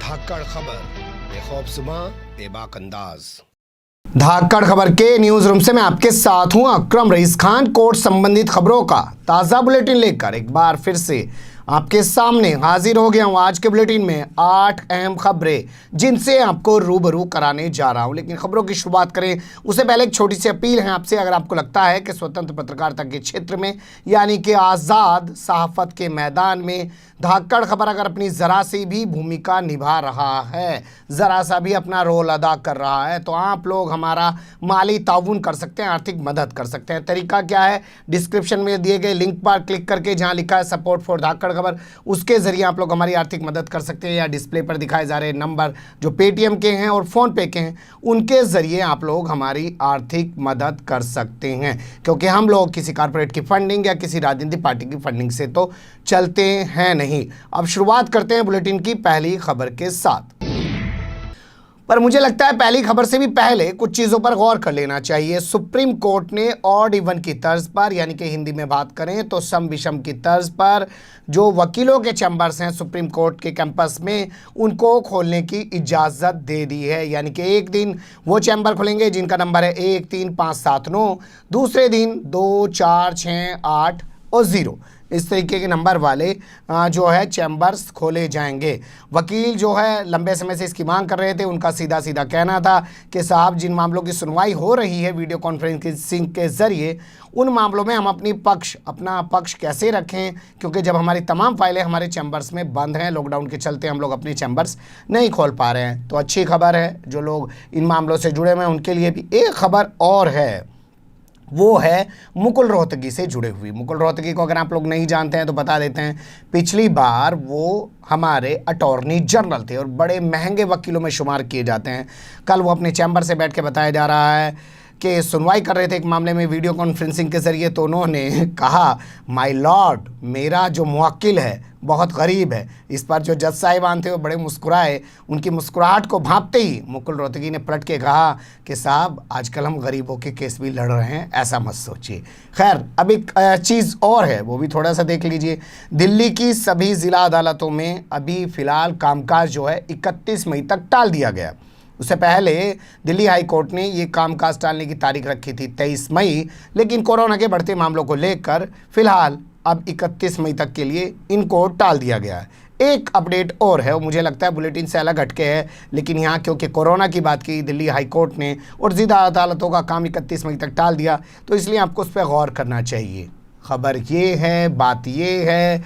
धाकड़ खबर, बेखौफजुमा बेबाक अंदाज। धाकड़ खबर के न्यूज रूम से मैं आपके साथ हूं अकरम रईस खान। कोर्ट संबंधित खबरों का ताज़ा बुलेटिन लेकर एक बार फिर से आपके सामने हाजिर हो गया हूं। आज के बुलेटिन में 8 अहम खबरें जिनसे आपको रूबरू कराने जा रहा हूं। लेकिन खबरों की शुरुआत करें उससे पहले एक छोटी सी अपील है आपसे। अगर आपको लगता है कि स्वतंत्र पत्रकारिता के क्षेत्र में यानी कि आज़ाद सहाफ़त के मैदान में धाकड़ खबर अगर अपनी ज़रा सी भी भूमिका निभा रहा है, ज़रा सा भी अपना रोल अदा कर रहा है, तो आप लोग हमारा माली ताउन कर सकते हैं, आर्थिक मदद कर सकते हैं। तरीका क्या है? डिस्क्रिप्शन में दिए गए लिंक पर क्लिक करके जहां लिखा है सपोर्ट फॉर धाकड़ खबर, उसके ज़रिए आप लोग हमारी आर्थिक मदद कर सकते हैं। या डिस्प्ले पर दिखाए जा रहे नंबर जो पेटीएम के हैं और फ़ोनपे के हैं, उनके ज़रिए आप लोग हमारी आर्थिक मदद कर सकते हैं। क्योंकि हम लोग किसी कारपोरेट की फंडिंग या किसी राजनीतिक पार्टी की फंडिंग से तो चलते हैं नहीं। अब शुरुआत करते हैं बुलेटिन की पहली खबर के साथ। पर मुझे लगता है पहली खबर से भी पहले कुछ चीज़ों पर गौर कर लेना चाहिए। सुप्रीम कोर्ट ने ऑड इवन की तर्ज पर, यानी कि हिंदी में बात करें तो सम विषम की तर्ज पर, जो वकीलों के चैम्बर्स हैं सुप्रीम कोर्ट के कैंपस में, उनको खोलने की इजाज़त दे दी है। यानी कि एक दिन वो चैम्बर खुलेंगे जिनका नंबर है 1, 3, 5, 7, 9, दूसरे दिन 2, 4, 6, 8 और 0, इस तरीके के नंबर वाले जो है चैम्बर्स खोले जाएंगे। वकील जो है लंबे समय से इसकी मांग कर रहे थे। उनका सीधा सीधा कहना था कि साहब, जिन मामलों की सुनवाई हो रही है वीडियो कॉन्फ्रेंसिंग के ज़रिए, उन मामलों में हम अपना पक्ष कैसे रखें, क्योंकि जब हमारी तमाम फाइलें हमारे चैम्बर्स में बंद हैं, लॉकडाउन के चलते हम लोग अपने चैम्बर्स नहीं खोल पा रहे हैं। तो अच्छी खबर है, जो लोग इन मामलों से जुड़े हुए हैं उनके लिए भी एक खबर और है, वो है मुकुल रोहतगी से जुड़े हुई। मुकुल रोहतगी को अगर आप लोग नहीं जानते हैं तो बता देते हैं। पिछली बार वो हमारे अटॉर्नी जनरल थे और बड़े महंगे वकीलों में शुमार किए जाते हैं। कल वो अपने चैम्बर से बैठ के बताया जा रहा है कि सुनवाई कर रहे थे एक मामले में वीडियो कॉन्फ्रेंसिंग के ज़रिए, तो उन्होंने कहा, माय लॉर्ड, मेरा जो मुवक्किल है बहुत गरीब है। इस पर जो जज साहिबान थे वो बड़े मुस्कुराए। उनकी मुस्कुराहट को भांपते ही मुकुल रोहतगी ने पलट के कहा कि साहब, आजकल हम गरीबों के केस भी लड़ रहे हैं, ऐसा मत सोचिए। खैर, अब एक चीज़ और है, वो भी थोड़ा सा देख लीजिए। दिल्ली की सभी ज़िला अदालतों में अभी फ़िलहाल कामकाज जो है 31 मई तक टाल दिया गया। उससे पहले दिल्ली हाई कोर्ट ने ये कामकाज टालने की तारीख रखी थी 23 मई, लेकिन कोरोना के बढ़ते मामलों को लेकर फ़िलहाल अब 31 मई तक के लिए इनको टाल दिया गया है। एक अपडेट और है, वो मुझे लगता है बुलेटिन से अलग हटके है, लेकिन यहाँ क्योंकि कोरोना की बात की दिल्ली हाई कोर्ट ने और ज़िला अदालतों का काम 31 मई तक टाल दिया, तो इसलिए आपको उस पर गौर करना चाहिए। खबर ये है, बात ये है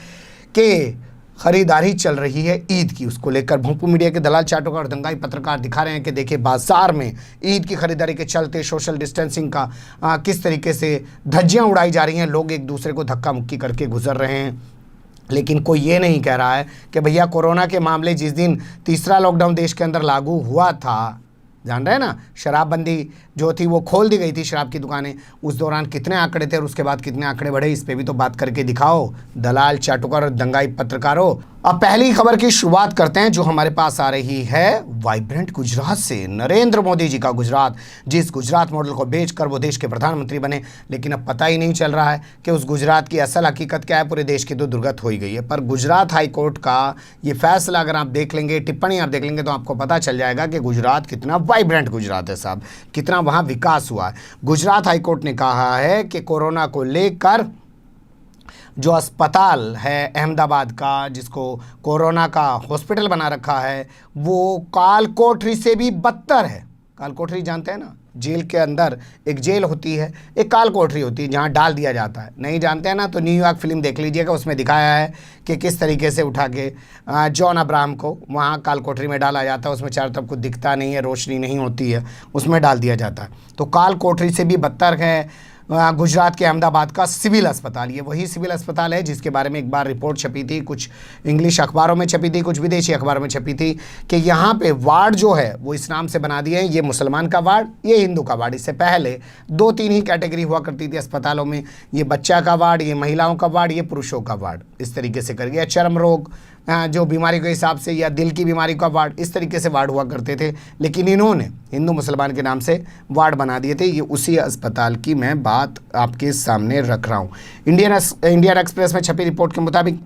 कि ख़रीदारी चल रही है ईद की, उसको लेकर भोंपू मीडिया के दलाल चाटुकार और दंगाई पत्रकार दिखा रहे हैं कि देखिए बाज़ार में ईद की ख़रीदारी के चलते सोशल डिस्टेंसिंग का किस तरीके से धज्जियां उड़ाई जा रही हैं। लोग एक दूसरे को धक्का मुक्की करके गुजर रहे हैं, लेकिन कोई ये नहीं कह रहा है कि भैया कोरोना के मामले जिस दिन तीसरा लॉकडाउन देश के अंदर लागू हुआ था, जान रहे हैं ना, शराबबंदी जो थी वो खोल दी गई थी, शराब की दुकानें, उस दौरान कितने आंकड़े थे और उसके बाद कितने आंकड़े बढ़े, इस पे भी तो बात करके दिखाओ दलाल चाटुकार और दंगाई पत्रकारों। अब पहली खबर की शुरुआत करते हैं जो हमारे पास आ रही है वाइब्रेंट गुजरात से। नरेंद्र मोदी जी का गुजरात, जिस गुजरात मॉडल को बेचकर वो देश के प्रधानमंत्री बने, लेकिन अब पता ही नहीं चल रहा है कि उस गुजरात की असल हकीकत क्या है। पूरे देश की तो दुर्गत हो ही गई है। पर गुजरात हाई कोर्ट का ये फैसला अगर आप देख लेंगे, टिप्पणी आप देख लेंगे, तो आपको पता चल जाएगा कि गुजरात कितना वाइब्रेंट गुजरात है साहब, कितना वहाँ विकास हुआ है। गुजरात हाई कोर्ट ने कहा है कि कोरोना को लेकर जो अस्पताल है अहमदाबाद का, जिसको कोरोना का हॉस्पिटल बना रखा है, वो काल कोठरी से भी बदतर है। काल कोठरी जानते हैं ना, जेल के अंदर एक जेल होती है, एक काल कोठरी होती है जहाँ डाल दिया जाता है। नहीं जानते हैं ना, तो न्यूयॉर्क फिल्म देख लीजिएगा, उसमें दिखाया है कि किस तरीके से उठा के जॉन अब्राहम को वहाँ काल कोठरी में डाला जाता है। उसमें चारों तरफ कुछ दिखता नहीं है, रोशनी नहीं होती है, उसमें डाल दिया जाता है। तो काल कोठरी से भी बदतर है गुजरात के अहमदाबाद का सिविल अस्पताल। ये वही सिविल अस्पताल है जिसके बारे में एक बार रिपोर्ट छपी थी, कुछ इंग्लिश अखबारों में छपी थी, कुछ विदेशी अखबारों में छपी थी, कि यहाँ पे वार्ड जो है वो इस नाम से बना दिए हैं, ये मुसलमान का वार्ड, ये हिंदू का वार्ड। इससे पहले 2-3 ही कैटेगरी हुआ करती थी अस्पतालों में, ये बच्चा का वार्ड, ये महिलाओं का वार्ड, ये पुरुषों का वार्ड, इस तरीके से कर गया। चर्म रोग जो बीमारी के हिसाब से, या दिल की बीमारी का वार्ड, इस तरीके से वार्ड हुआ करते थे, लेकिन इन्होंने हिंदू मुसलमान के नाम से वार्ड बना दिए थे। ये उसी अस्पताल की मैं बात आपके सामने रख रहा हूँ। इंडियन एक्सप्रेस में छपी रिपोर्ट के मुताबिक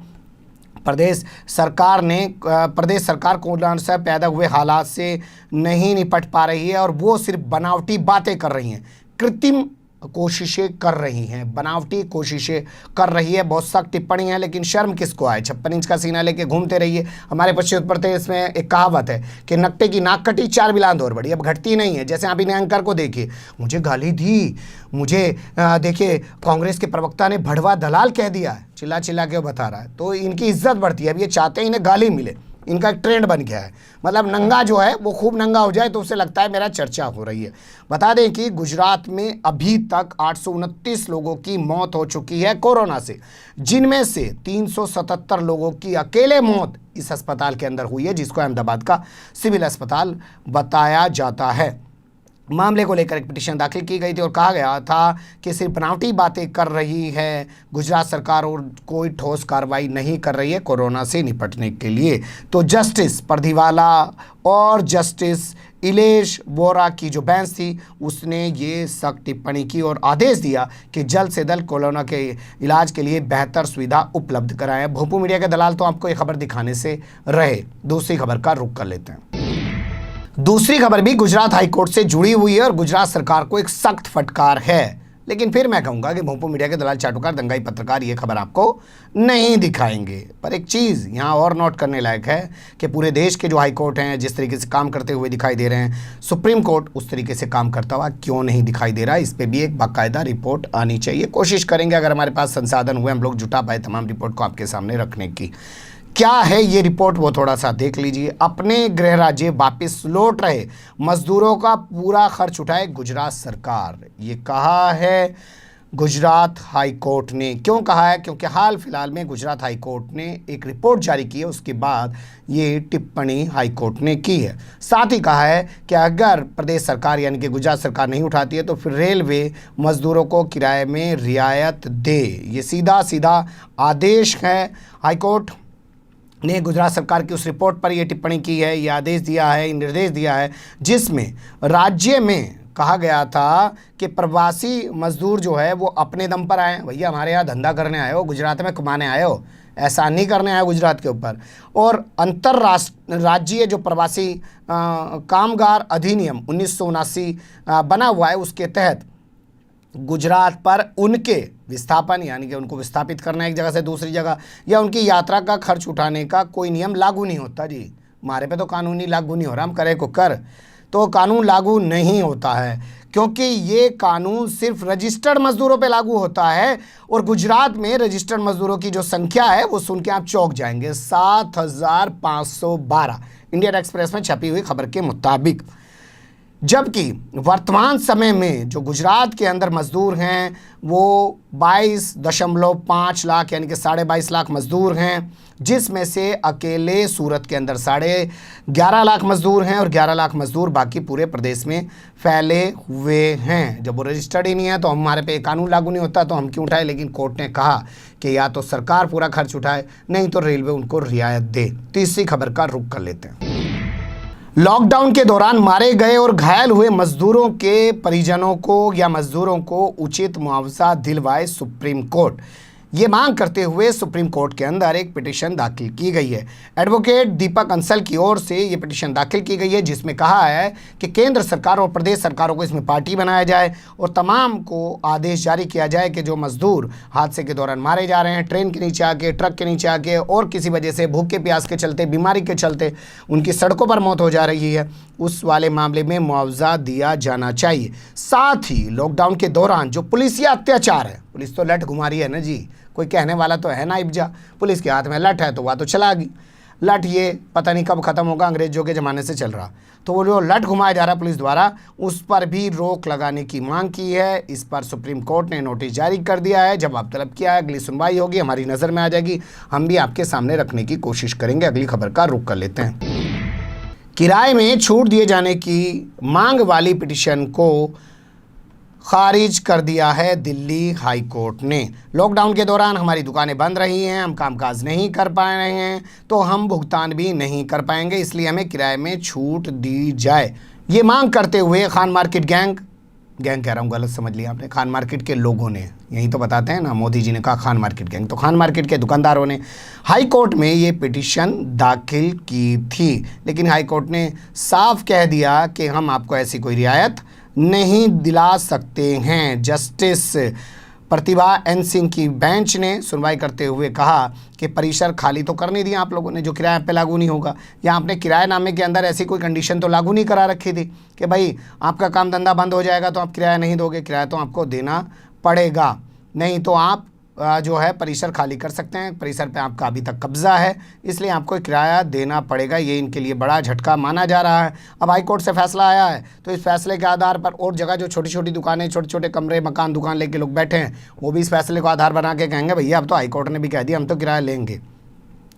प्रदेश सरकार कोरोना से पैदा हुए हालात से नहीं निपट पा रही है और वो सिर्फ बनावटी बातें कर रही हैं, कृत्रिम कोशिशें कर रही हैं, बनावटी कोशिशें कर रही है। बहुत सख्त टिप्पणी है, लेकिन शर्म किसको आए। 56 इंच का सीना लेके घूमते रहिए। हमारे पश्चिम उत्तर प्रदेश में एक कहावत है कि नक्टे की नाक कटी, चार बिलांद और बढ़ी। अब घटती नहीं है। जैसे आप इन एंकर को देखिए, मुझे गाली दी, मुझे देखिए कांग्रेस के प्रवक्ता ने भड़वा दलाल कह दिया है, चिल्ला चिल्ला के बता रहा है, तो इनकी इज्जत बढ़ती है। अब ये चाहते हैं इन्हें गाली मिले, इनका एक ट्रेंड बन गया है। मतलब नंगा जो है वो खूब नंगा हो जाए तो उसे लगता है मेरा चर्चा हो रही है। बता दें कि गुजरात में अभी तक 829 लोगों की मौत हो चुकी है कोरोना से, जिनमें से 377 लोगों की अकेले मौत इस अस्पताल के अंदर हुई है, जिसको अहमदाबाद का सिविल अस्पताल बताया जाता है। मामले को लेकर एक पिटीशन दाखिल की गई थी और कहा गया था कि सिर्फ बनावटी बातें कर रही है गुजरात सरकार और कोई ठोस कार्रवाई नहीं कर रही है कोरोना से निपटने के लिए। तो जस्टिस परदीवाला और जस्टिस इलेश वोरा की जो बेंच थी उसने ये सख्त टिप्पणी की और आदेश दिया कि जल्द से जल्द कोरोना के इलाज के लिए बेहतर सुविधा उपलब्ध कराएं। भोपू मीडिया के दलाल तो आपको ये खबर दिखाने से रहे। दूसरी खबर का रुख कर लेते हैं। दूसरी खबर भी गुजरात हाईकोर्ट से जुड़ी हुई है और गुजरात सरकार को एक सख्त फटकार है, लेकिन फिर मैं कहूंगा कि भोपू मीडिया के दलाल चाटुकार दंगाई पत्रकार ये खबर आपको नहीं दिखाएंगे। पर एक चीज़ यहाँ और नोट करने लायक है कि पूरे देश के जो हाईकोर्ट हैं जिस तरीके से काम करते हुए दिखाई दे रहे हैं, सुप्रीम कोर्ट उस तरीके से काम करता हुआ क्यों नहीं दिखाई दे रहा, इस पर भी एक बाकायदा रिपोर्ट आनी चाहिए। कोशिश करेंगे अगर हमारे पास संसाधन हुए हम लोग जुटा पाए तमाम रिपोर्ट को आपके सामने रखने की। क्या है ये रिपोर्ट वो थोड़ा सा देख लीजिए। अपने गृह राज्य वापस लौट रहे मजदूरों का पूरा खर्च उठाए गुजरात सरकार, ये कहा है गुजरात हाई कोर्ट ने। क्यों कहा है? क्योंकि हाल फिलहाल में गुजरात हाई कोर्ट ने एक रिपोर्ट जारी की है, उसके बाद ये टिप्पणी हाई कोर्ट ने की है। साथ ही कहा है कि अगर प्रदेश सरकार यानी कि गुजरात सरकार नहीं उठाती है तो फिर रेलवे मजदूरों को किराए में रियायत दे। ये सीधा सीधा आदेश है। हाई कोर्ट ने गुजरात सरकार की उस रिपोर्ट पर यह टिप्पणी की है, ये आदेश दिया है, निर्देश दिया है, जिसमें राज्य में कहा गया था कि प्रवासी मजदूर जो है वो अपने दम पर आए। भैया हमारे यहाँ धंधा करने आए हो, गुजरात में कमाने आए हो, एहसान नहीं करने आए हो गुजरात के ऊपर। और राज्यीय जो प्रवासी कामगार अधिनियम 1979 बना हुआ है, उसके तहत गुजरात पर उनके विस्थापन यानी कि उनको विस्थापित करना एक जगह से दूसरी जगह या उनकी यात्रा का खर्च उठाने का कोई नियम लागू नहीं होता। जी हमारे पे तो कानून ही लागू नहीं हो रहा, हम करे को कर, तो कानून लागू नहीं होता है क्योंकि ये कानून सिर्फ रजिस्टर्ड मजदूरों पे लागू होता है। और गुजरात में रजिस्टर्ड मजदूरों की जो संख्या है वो सुन के आप चौंक जाएंगे, 7512 इंडियन एक्सप्रेस में छपी हुई खबर के मुताबिक। जबकि वर्तमान समय में जो गुजरात के अंदर मजदूर हैं वो 22.5 लाख यानी कि 22.5 लाख मजदूर हैं, जिसमें से अकेले सूरत के अंदर 11.5 लाख मजदूर हैं और 11 लाख मजदूर बाकी पूरे प्रदेश में फैले हुए हैं। जब वो रजिस्टर्ड ही नहीं है तो हमारे पे कानून लागू नहीं होता तो हम क्यों उठाए। लेकिन कोर्ट ने कहा कि या तो सरकार पूरा खर्च उठाए, नहीं तो रेलवे उनको रियायत दे। तीसरी खबर का रुख कर लेते हैं। लॉकडाउन के दौरान मारे गए और घायल हुए मजदूरों के परिजनों को या मजदूरों को उचित मुआवजा दिलवाए सुप्रीम कोर्ट। ये मांग करते हुए सुप्रीम कोर्ट के अंदर एक पिटीशन दाखिल की गई है। एडवोकेट दीपक अंसल की ओर से ये पिटीशन दाखिल की गई है, जिसमें कहा है कि केंद्र सरकार और प्रदेश सरकारों को इसमें पार्टी बनाया जाए और तमाम को आदेश जारी किया जाए कि जो मजदूर हादसे के दौरान मारे जा रहे हैं, ट्रेन के नीचे आके, ट्रक के नीचे आके और किसी वजह से भूख के प्यास के चलते, बीमारी के चलते उनकी सड़कों पर मौत हो जा रही है, उस वाले मामले में मुआवजा दिया जाना चाहिए। साथ ही लॉकडाउन के दौरान जो पुलिसिया अत्याचार है, पुलिस तो लठ घुमा रही है ना जी, कोई कहने वाला तो है ना इब्जा, पुलिस के हाथ में लठ है तो वह तो चला गई। लठ ये पता नहीं कब ख़त्म होगा, अंग्रेजों के ज़माने से चल रहा, तो वो जो लठ घुमाया जा रहा पुलिस द्वारा उस पर भी रोक लगाने की मांग की है। इस पर सुप्रीम कोर्ट ने नोटिस जारी कर दिया है, जवाब तलब किया है, अगली सुनवाई होगी, हमारी नज़र में आ जाएगी, हम भी आपके सामने रखने की कोशिश करेंगे। अगली खबर का रुख कर लेते हैं। किराए में छूट दिए जाने की मांग वाली पिटीशन को खारिज कर दिया है दिल्ली हाई कोर्ट ने। लॉकडाउन के दौरान हमारी दुकानें बंद रही हैं, हम कामकाज नहीं कर पा रहे हैं तो हम भुगतान भी नहीं कर पाएंगे, इसलिए हमें किराए में छूट दी जाए। ये मांग करते हुए खान मार्केट गैंग कह रहा हूँ, गलत समझ लिया आपने, खान मार्केट के लोगों ने यही तो बताते हैं ना, मोदी जी ने कहा खान मार्केट गैंग, तो खान मार्केट के दुकानदारों ने हाई कोर्ट में ये पिटीशन दाखिल की थी, लेकिन हाई कोर्ट ने साफ कह दिया कि हम आपको ऐसी कोई रियायत नहीं दिला सकते हैं। जस्टिस प्रतिभा एन सिंह की बेंच ने सुनवाई करते हुए कहा कि परिसर खाली तो कर नहीं दिया आप लोगों ने, जो किराए पे लागू नहीं होगा, या आपने किराएनामे के अंदर ऐसी कोई कंडीशन तो लागू नहीं करा रखी थी कि भाई आपका काम धंधा बंद हो जाएगा तो आप किराया नहीं दोगे, किराया तो आपको देना पड़ेगा, नहीं तो आप जो है परिसर खाली कर सकते हैं, परिसर पे आपका अभी तक कब्जा है, इसलिए आपको किराया देना पड़ेगा। ये इनके लिए बड़ा झटका माना जा रहा है। अब हाई कोर्ट से फैसला आया है तो इस फैसले के आधार पर और जगह जो छोटी छोटी दुकानें, छोटे छोटे कमरे, मकान, दुकान लेके लोग बैठे हैं, वो भी इस फैसले को आधार बना के कहेंगे भैया अब तो हाई कोर्ट ने भी कह दिया हम तो किराया लेंगे।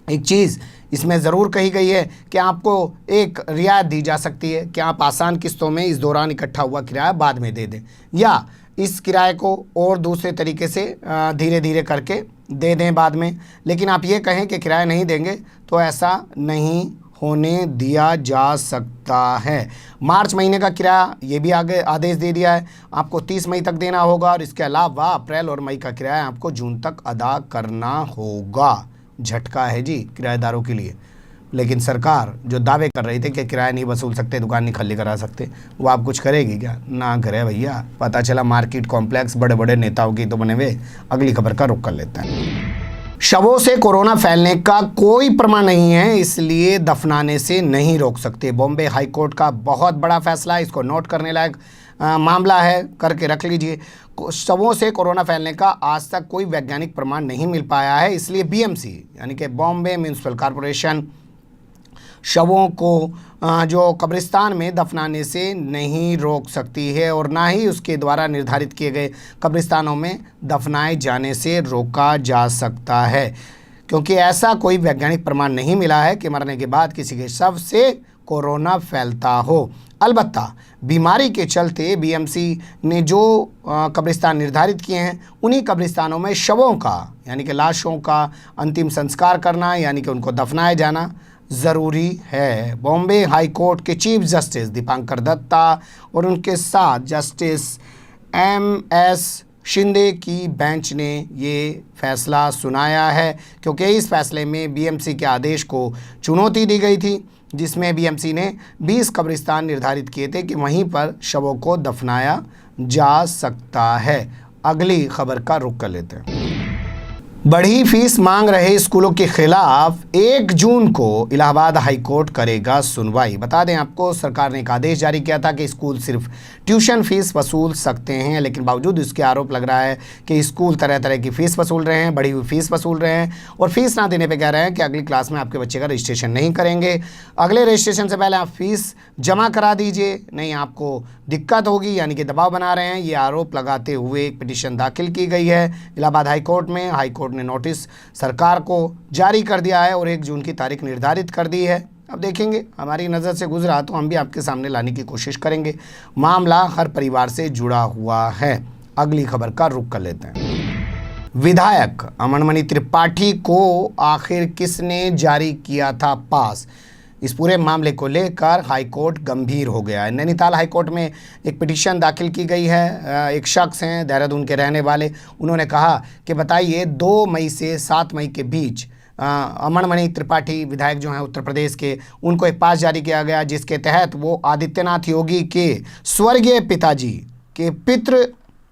एक चीज़ इसमें ज़रूर कही गई है कि आपको एक रियायत दी जा सकती है कि आप आसान किस्तों में इस दौरान इकट्ठा हुआ किराया बाद में दे दें, या इस किराए को और दूसरे तरीके से धीरे धीरे करके दे दें बाद में, लेकिन आप ये कहें कि किराया नहीं देंगे तो ऐसा नहीं होने दिया जा सकता है। मार्च महीने का किराया ये भी आगे आदेश दे दिया है, आपको 30 मई तक देना होगा, और इसके अलावा अप्रैल और मई का किराया आपको जून तक अदा करना होगा। झटका है जी किराएदारों के लिए, लेकिन सरकार जो दावे कर रही थी कि किराया नहीं वसूल सकते, दुकान नहीं खाली करा सकते, वो आप कुछ करेगी क्या? ना करे भैया। पता चला मार्केट कॉम्प्लेक्स बड़े बड़े नेताओं की तो बने हुए। अगली खबर का रुख कर लेते हैं। शवों से कोरोना फैलने का कोई प्रमाण नहीं है, इसलिए दफनाने से नहीं रोक सकते। बॉम्बे हाई कोर्ट का बहुत बड़ा फैसला है, इसको नोट करने लायक मामला है, करके रख लीजिए। शवों से कोरोना फैलने का आज तक कोई वैज्ञानिक प्रमाण नहीं मिल पाया है, इसलिए बीएमसी यानी कि बॉम्बे म्यूनिसिपल कॉरपोरेशन शवों को जो कब्रिस्तान में दफनाने से नहीं रोक सकती है, और ना ही उसके द्वारा निर्धारित किए गए कब्रिस्तानों में दफनाए जाने से रोका जा सकता है, क्योंकि ऐसा कोई वैज्ञानिक प्रमाण नहीं मिला है कि मरने के बाद किसी के शव से कोरोना फैलता हो। अलबत्ता बीमारी के चलते बीएमसी ने जो कब्रिस्तान निर्धारित किए हैं, उन्हीं कब्रिस्तानों में शवों का यानी कि लाशों का अंतिम संस्कार करना यानी कि उनको दफनाया जाना ज़रूरी है। बॉम्बे हाई कोर्ट के चीफ जस्टिस दीपांकर दत्ता और उनके साथ जस्टिस एम.एस. शिंदे की बेंच ने ये फैसला सुनाया है, क्योंकि इस फैसले में बीएमसी के आदेश को चुनौती दी गई थी, जिसमें बीएमसी ने 20 कब्रिस्तान निर्धारित किए थे कि वहीं पर शवों को दफनाया जा सकता है। अगली खबर का रुख कर लेते हैं। बढ़ी फीस मांग रहे स्कूलों के खिलाफ 1 जून को इलाहाबाद हाई कोर्ट करेगा सुनवाई। बता दें आपको, सरकार ने एक आदेश जारी किया था कि स्कूल सिर्फ ट्यूशन फीस वसूल सकते हैं, लेकिन बावजूद इसके आरोप लग रहा है कि स्कूल तरह तरह की फ़ीस वसूल रहे हैं, बढ़ी हुई फ़ीस वसूल रहे हैं, और फीस ना देने पे कह रहे हैं कि अगली क्लास में आपके बच्चे का रजिस्ट्रेशन नहीं करेंगे, अगले रजिस्ट्रेशन से पहले आप फ़ीस जमा करा दीजिए, नहीं आपको दिक्कत होगी, यानी कि दबाव बना रहे हैं। ये आरोप लगाते हुए एक पिटीशन दाखिल की गई है इलाहाबाद हाई कोर्ट में। हाई कोर्ट ने नोटिस सरकार को जारी कर दिया है और 1 जून की तारीख निर्धारित कर दी है। अब देखेंगे, हमारी नज़र से गुजरा तो हम भी आपके सामने लाने की कोशिश करेंगे। मामला हर परिवार से जुड़ा हुआ है। अगली खबर का रुख कर लेते हैं। विधायक अमनमणि त्रिपाठी को आखिर किसने जारी किया था पास? इस पूरे मामले को लेकर हाईकोर्ट गंभीर हो गया है। नैनीताल हाईकोर्ट में एक पिटीशन दाखिल की गई है। एक शख्स हैं देहरादून के रहने वाले, उन्होंने कहा कि बताइए 2 मई से 7 मई के बीच अमनमणि त्रिपाठी विधायक जो हैं उत्तर प्रदेश के, उनको एक पास जारी किया गया जिसके तहत वो आदित्यनाथ योगी के स्वर्गीय पिताजी के पितृ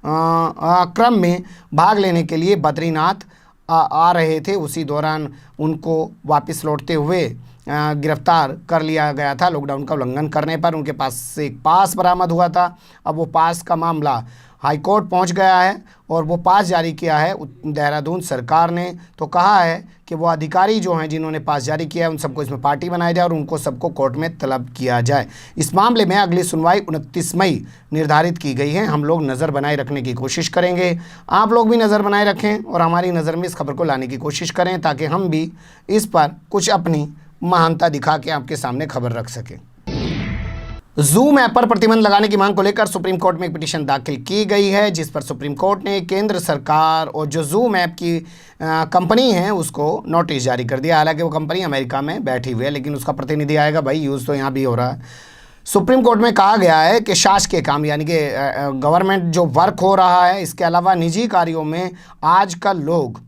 क्रम में भाग लेने के लिए बद्रीनाथ आ रहे थे। उसी दौरान उनको वापस लौटते हुए गिरफ्तार कर लिया गया था। लॉकडाउन का उल्लंघन करने पर उनके पास से एक पास बरामद हुआ था। अब वो पास का मामला हाईकोर्ट पहुंच गया है और वो पास जारी किया है देहरादून सरकार ने। तो कहा है कि वो अधिकारी जो हैं जिन्होंने पास जारी किया है उन सबको इसमें पार्टी बनाया जाए और उनको सबको कोर्ट में तलब किया जाए। इस मामले में अगली सुनवाई 29 मई निर्धारित की गई है। हम लोग नज़र बनाए रखने की कोशिश करेंगे, आप लोग भी नज़र बनाए रखें और हमारी नज़र में इस खबर को लाने की कोशिश करें ताकि हम भी इस पर कुछ अपनी महानता दिखा के आपके सामने खबर रख सकें। जूम ऐप पर प्रतिबंध लगाने की मांग को लेकर सुप्रीम कोर्ट में एक पिटीशन दाखिल की गई है, जिस पर सुप्रीम कोर्ट ने केंद्र सरकार और जो जूम ऐप की कंपनी है उसको नोटिस जारी कर दिया। हालांकि वो कंपनी अमेरिका में बैठी हुई है, लेकिन उसका प्रतिनिधि आएगा, भाई यूज़ तो यहाँ भी हो रहा है। सुप्रीम कोर्ट में कहा गया है कि शासकीय काम यानी कि गवर्नमेंट जो वर्क हो रहा है, इसके अलावा निजी कार्यों में आजकल लोग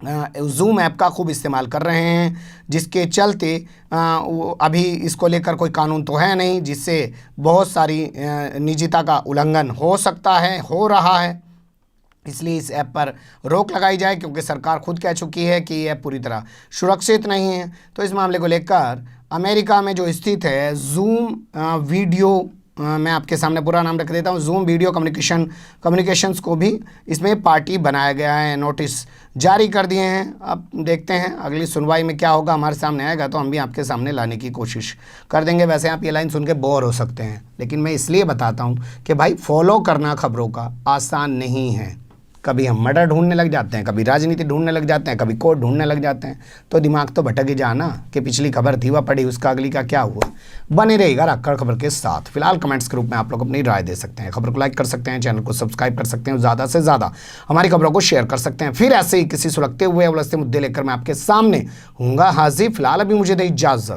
जूम ऐप का खूब इस्तेमाल कर रहे हैं, जिसके चलते अभी इसको लेकर कोई कानून तो है नहीं, जिससे बहुत सारी निजता का उल्लंघन हो सकता है, हो रहा है। इसलिए इस ऐप पर रोक लगाई जाए, क्योंकि सरकार खुद कह चुकी है कि यह पूरी तरह सुरक्षित नहीं है। तो इस मामले को लेकर अमेरिका में जो स्थित है जूम वीडियो, मैं आपके सामने पूरा नाम रख देता हूँ, जूम वीडियो कम्युनिकेशंस को भी इसमें पार्टी बनाया गया है, नोटिस जारी कर दिए हैं। अब देखते हैं अगली सुनवाई में क्या होगा, हमारे सामने आएगा तो हम भी आपके सामने लाने की कोशिश कर देंगे। वैसे आप ये लाइन सुन के बोर हो सकते हैं, लेकिन मैं इसलिए बताता हूँ कि भाई फॉलो करना खबरों का आसान नहीं है। कभी हम मर्डर ढूंढने लग जाते हैं, कभी राजनीति ढूंढने लग जाते हैं, कभी कोर्ट ढूंढने लग जाते हैं, तो दिमाग तो भटक ही जाना कि पिछली खबर थी वह पड़ी, उसका अगली का क्या हुआ। बने रहेगा रक्कड़ खबर के साथ। फिलहाल कमेंट्स के रूप में आप लोग अपनी राय दे सकते हैं, खबर को लाइक कर सकते हैं, चैनल को सब्सक्राइब कर सकते हैं, ज़्यादा से ज़्यादा हमारी खबरों को शेयर कर सकते हैं। फिर ऐसे ही किसी सुलगते हुए उलझते मुद्दे लेकर मैं आपके सामने हूँगा हाजिर। फिलहाल अभी मुझे दे इजाज़त।